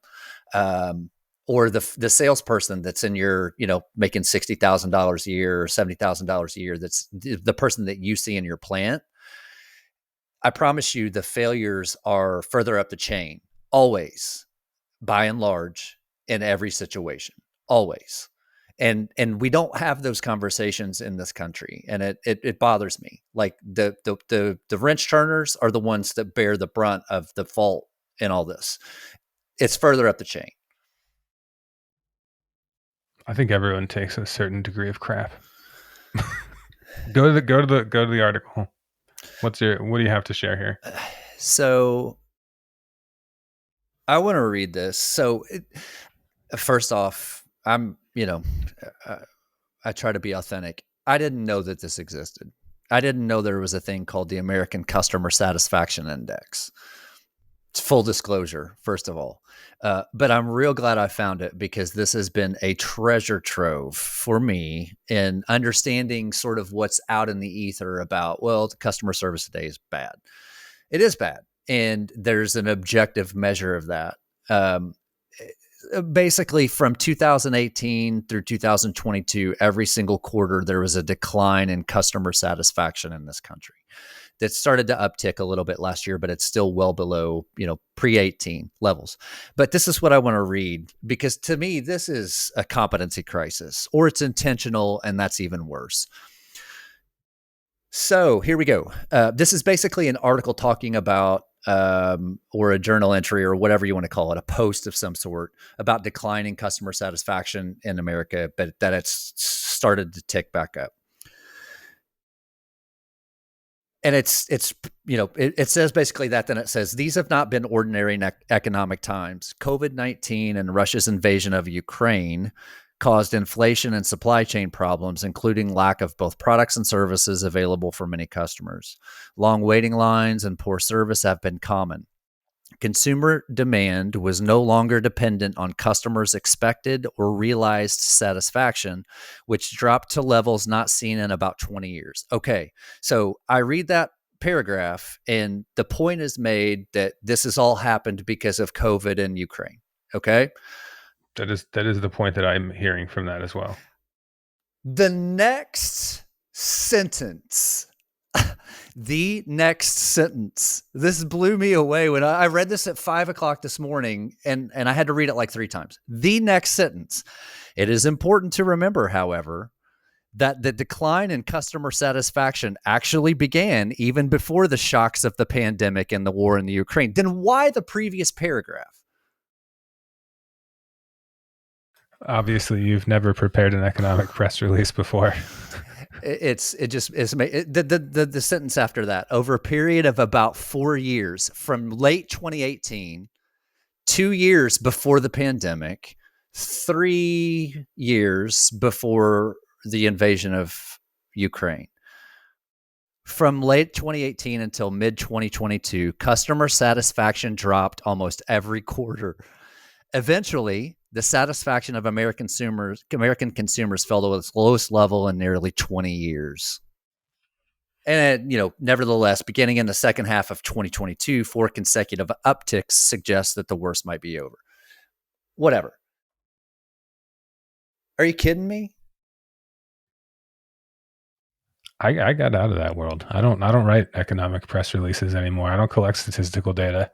Or the salesperson that's in your, making $60,000 a year or $70,000 a year. That's the person that you see in your plant. I promise you the failures are further up the chain, always, by and large, in every situation, always. And we don't have those conversations in this country, and it bothers me. Like the wrench turners are the ones that bear the brunt of the fault in all this. It's further up the chain. I think everyone takes a certain degree of crap. Go to the article. What do you have to share here? So I want to read this. So first off, I'm, I try to be authentic. I didn't know that this existed. I didn't know there was a thing called the American Customer Satisfaction Index. It's full disclosure, first of all. But I'm real glad I found it, because this has been a treasure trove for me in understanding sort of what's out in the ether about, well, the customer service today is bad. It is bad. And there's an objective measure of that. Basically, from 2018 through 2022, every single quarter, there was a decline in customer satisfaction in this country. That started to uptick a little bit last year, but it's still well below, pre-18 levels. But this is what I want to read, because to me, this is a competency crisis, or it's intentional, and that's even worse. So here we go. This is basically an article talking about, or a journal entry, or whatever you want to call it, a post of some sort about declining customer satisfaction in America, but that it's started to tick back up. And it says basically that. Then it says, these have not been ordinary economic times. COVID-19 and Russia's invasion of Ukraine caused inflation and supply chain problems, including lack of both products and services available for many customers. Long waiting lines and poor service have been common. Consumer demand was no longer dependent on customers' expected or realized satisfaction, which dropped to levels not seen in about 20 years. Okay, so I read that paragraph, and the point is made that this has all happened because of COVID and Ukraine. Okay? That is the point that I'm hearing from that as well. The next sentence... The next sentence. This blew me away when I read this at 5:00 this morning, and I had to read it like 3 times. The next sentence. It is important to remember, however, that the decline in customer satisfaction actually began even before the shocks of the pandemic and the war in the Ukraine. Then why the previous paragraph? Obviously, you've never prepared an economic press release before. The sentence after that, over a period of about 4 years, from late 2018, 2 years before the pandemic, 3 years before the invasion of Ukraine. From late 2018 until mid 2022, customer satisfaction dropped almost every quarter. Eventually, the satisfaction of American consumers fell to its lowest level in nearly 20 years. And, nevertheless, beginning in the second half of 2022, 4 consecutive upticks suggest that the worst might be over. Whatever. Are you kidding me? I got out of that world. I don't write economic press releases anymore. I don't collect statistical data.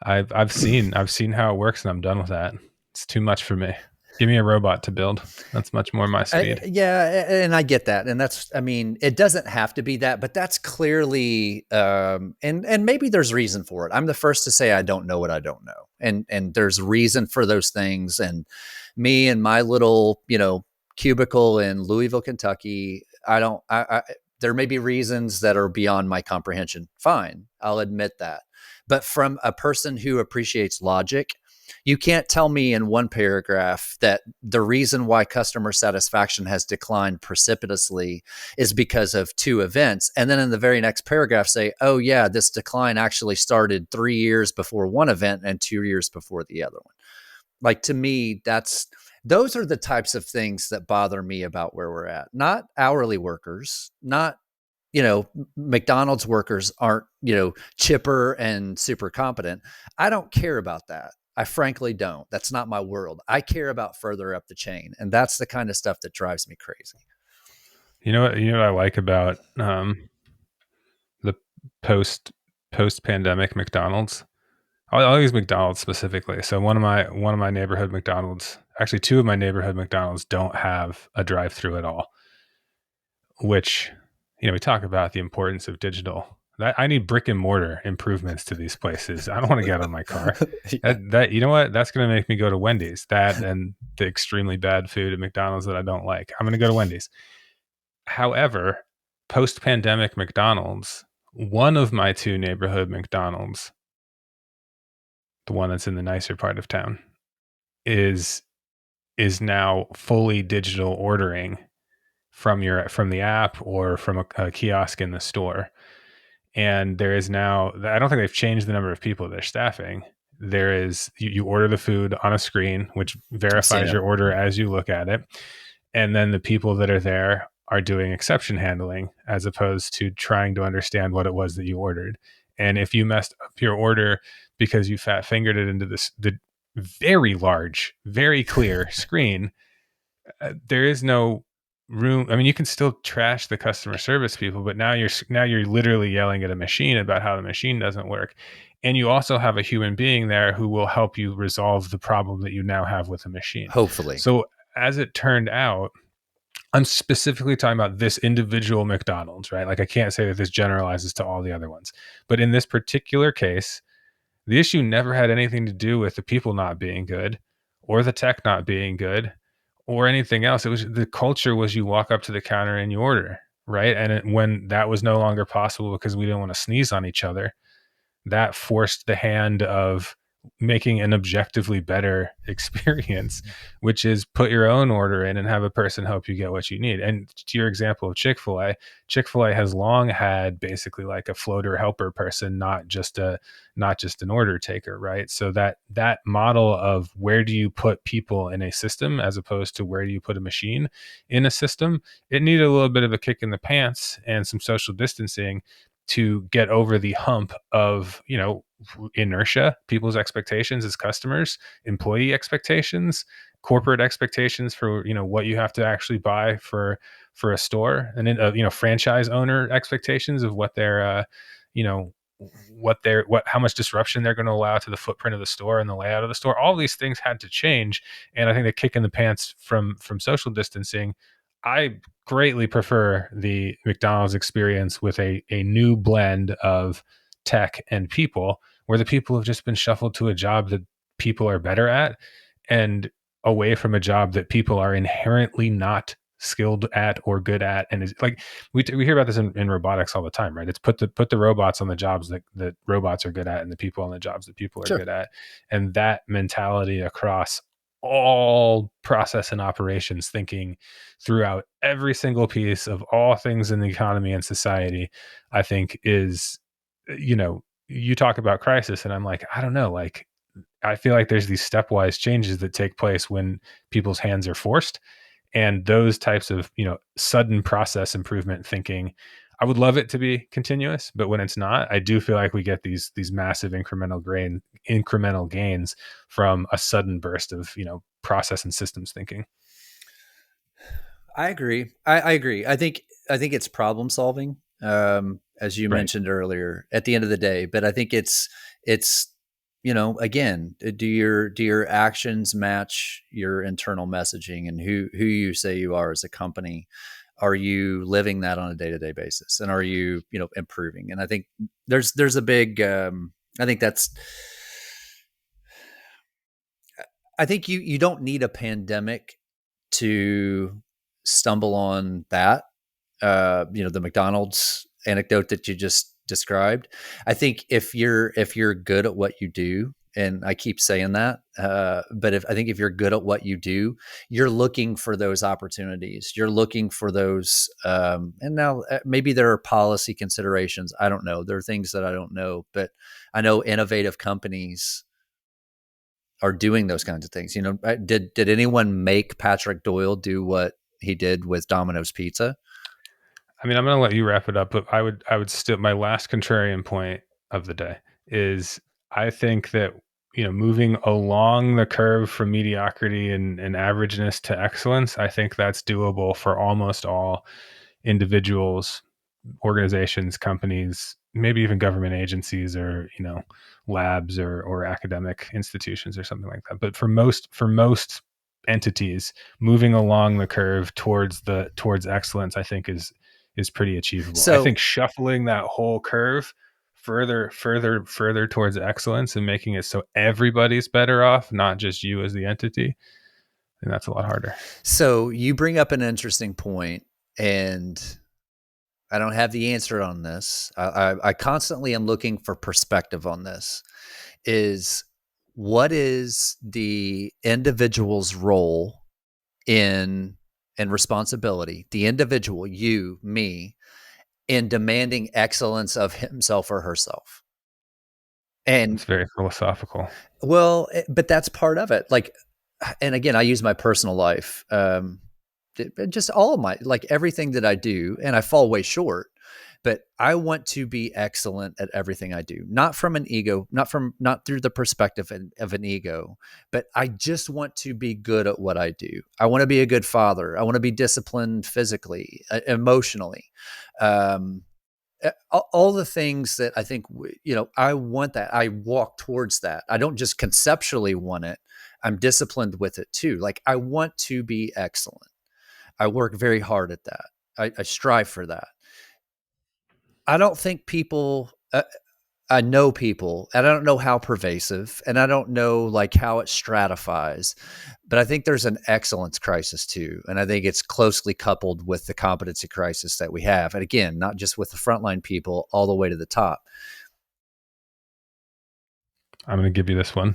I've seen how it works, and I'm done with that. It's too much for me. Give me a robot to build. That's much more my speed. And I get that. And it doesn't have to be that, but that's clearly, and maybe there's reason for it. I'm the first to say I don't know what I don't know. And there's reason for those things. And me and my little, cubicle in Louisville, Kentucky, there may be reasons that are beyond my comprehension. Fine. I'll admit that. But from a person who appreciates logic, You can't tell me in one paragraph that the reason why customer satisfaction has declined precipitously is because of two events. And then in the very next paragraph say, oh yeah, this decline actually started 3 years before one event and 2 years before the other one. Like, to me, those are the types of things that bother me about where we're at. Not hourly workers, not, McDonald's workers aren't, chipper and super competent. I don't care about that. I frankly don't. That's not my world. I care about further up the chain. And that's the kind of stuff that drives me crazy. You know what I like about the post pandemic McDonald's. I'll use McDonald's specifically. So one of my neighborhood McDonald's, actually two of my neighborhood McDonald's don't have a drive-through at all. Which, we talk about the importance of digital. I need brick and mortar improvements to these places. I don't want to get out of my car. Yeah. That you know what? That's going to make me go to Wendy's. That and the extremely bad food at McDonald's that I don't like. I'm going to go to Wendy's. However, post-pandemic McDonald's, one of my two neighborhood McDonald's, the one that's in the nicer part of town, is now fully digital ordering from the app or from a kiosk in the store. And there is now, I don't think they've changed the number of people they're staffing. There is, you order the food on a screen, which I've seen verifies it. your order as you look at it. And then the people that are there are doing exception handling as opposed to trying to understand what it was that you ordered. And if you messed up your order because you fat fingered it into the very large, very clear screen, there is no room. I mean, you can still trash the customer service people, but now you're literally yelling at a machine about how the machine doesn't work. And you also have a human being there who will help you resolve the problem that you now have with the machine. Hopefully. So as it turned out, I'm specifically talking about this individual McDonald's, right? Like, I can't say that this generalizes to all the other ones, but in this particular case, the issue never had anything to do with the people not being good or the tech not being good or anything else. It was, the culture was, you walk up to the counter and you order, right? And when that was no longer possible because we didn't want to sneeze on each other, that forced the hand of making an objectively better experience, which is put your own order in and have a person help you get what you need. And to your example of Chick-fil-A has long had basically like a floater helper person, not just an order taker, right? So that model of where do you put people in a system as opposed to where do you put a machine in a system, it needed a little bit of a kick in the pants and some social distancing to get over the hump of, inertia, people's expectations as customers, employee expectations, corporate expectations for, what you have to actually buy for a store, and then franchise owner expectations of what their you know how much disruption they're going to allow to the footprint of the store and the layout of the store. All these things had to change, and I think the kick in the pants from social distancing, I greatly prefer the McDonald's experience with a new blend of tech and people, where the people have just been shuffled to a job that people are better at and away from a job that people are inherently not skilled at or good at. And is like, we hear about this in robotics all the time, right? It's put the robots on the jobs that robots are good at and the people on the jobs that people are Sure. good at. And that mentality across all process and operations thinking throughout every single piece of all things in the economy and society, I think is, you talk about crisis and I'm like, I don't know, like, I feel like there's these stepwise changes that take place when people's hands are forced, and those types of, sudden process improvement thinking, I would love it to be continuous, but when it's not, I do feel like we get these massive incremental gains from a sudden burst of, process and systems thinking. I agree. I agree. I think it's problem solving, as you Right. mentioned earlier. At the end of the day, but I think it's again, do your actions match your internal messaging and who you say you are as a company? Are you living that on a day to day basis, and are you improving? And I think there's a big. I think that's. I think you don't need a pandemic to stumble on that. The McDonald's anecdote that you just described. I think if you're good at what you do and I keep saying that. But I think if you're good at what you do, you're looking for those opportunities. You're looking for those. And now maybe there are policy considerations. I don't know. There are things that I don't know, but I know innovative companies are doing those kinds of things. Did anyone make Patrick Doyle do what he did with Domino's Pizza? I mean, I'm going to let you wrap it up, but I would still, my last contrarian point of the day is I think that, moving along the curve from mediocrity and averageness to excellence, I think that's doable for almost all individuals, organizations, companies, maybe even government agencies, or, labs or academic institutions or something like that. But for most entities, moving along the curve towards excellence, I think is pretty achievable. I think So shuffling that whole curve further towards excellence and making it so everybody's better off, not just you as the entity, and that's a lot harder. So you bring up an interesting point, and I don't have the answer on this. I constantly am looking for perspective on this. Is what is the individual's role in and responsibility, the individual, you, me, in demanding excellence of himself or herself? And It's very philosophical. well, but that's part of it. Like, and again, I use my personal life, just all of my, like everything that I do, and I fall way short. But I want to be excellent at everything I do, not from an ego, not through the perspective of an ego, but I just want to be good at what I do. I want to be a good father. I want to be disciplined physically, emotionally. Um, all the things that I think, I want that. I walk towards that. I don't just conceptually want it. I'm disciplined with it too. Like, I want to be excellent. I work very hard at that. I strive for that. I don't think people, I know people, and I don't know how pervasive, and I don't know like how it stratifies, but I think there's an excellence crisis too. And I think it's closely coupled with the competency crisis that we have. And again, not just with the frontline people, all the way to the top. I'm going to give you this one.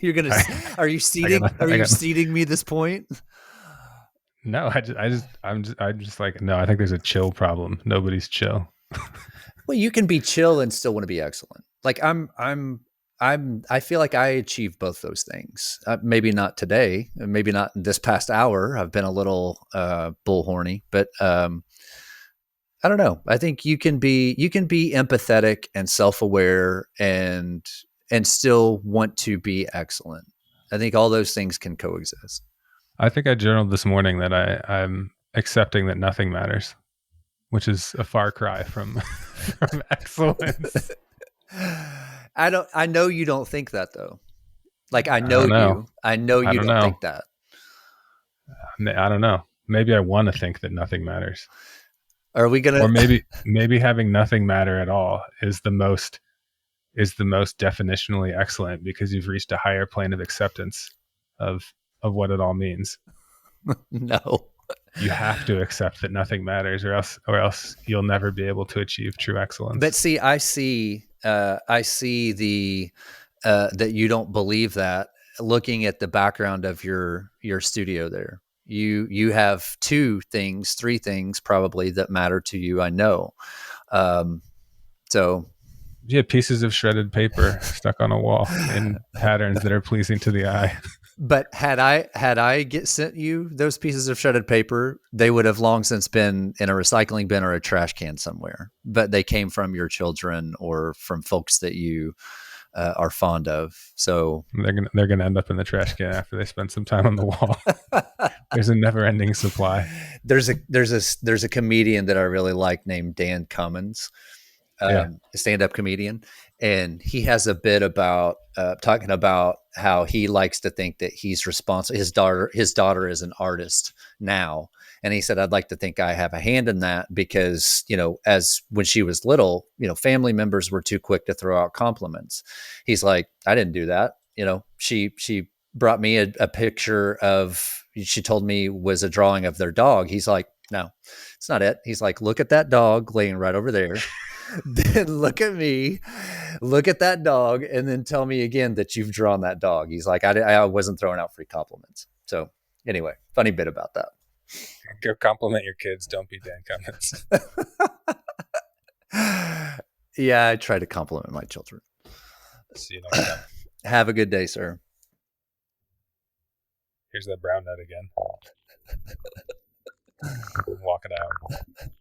You're going to, are you ceding me this point? No, I'm just like, no, I think there's a chill problem. Nobody's chill. Well, you can be chill and still want to be excellent. Like I feel like I achieve both those things. Maybe not today, maybe not this past hour. I've been a little bullhorny, but I don't know. I think you can be empathetic and self-aware and still want to be excellent. I think all those things can coexist. I think I journaled this morning that I'm accepting that nothing matters, which is a far cry from from excellence. I know you don't think that though. Like I don't know. I know I you don't don't know. think that. I don't know. Maybe I want to think that nothing matters. Are we Or gonna? maybe having nothing matter at all is the most definitionally excellent, because you've reached a higher plane of acceptance of what it all means. No. You have to accept that nothing matters, or else you'll never be able to achieve true excellence. But see, I see the that you don't believe that. Looking at the background of your studio there, you have three things probably that matter to you. I know. So Yeah, pieces of shredded paper stuck on a wall in patterns that are pleasing to the eye. but had I get sent you those pieces of shredded paper, they would have long since been in a recycling bin or a trash can somewhere. But they came from your children or from folks that you are fond of. So They're gonna end up in the trash can after they spend some time on the wall. There's a never-ending supply. there's a comedian that I really like named Dan Cummins, Yeah. a stand-up comedian, and he has a bit about talking about how he likes to think that he's responsible. His daughter is an artist now, and he said, "I'd like to think I have a hand in that because as when she was little, family members were too quick to throw out compliments." He's like, "I didn't do that. She brought me a picture of. She told me was a drawing of their dog." He's like, "No, it's not it." He's like, "Look at that dog laying right over there." Then look at me, look at that dog, and then tell me again that you've drawn that dog. He's like, I wasn't throwing out free compliments. So anyway, funny bit about that. Go compliment your kids. Don't be Dan Cummins. Yeah, I try to compliment my children. See you next time. Have a good day, sir. Here's that brown note again. Walk it out.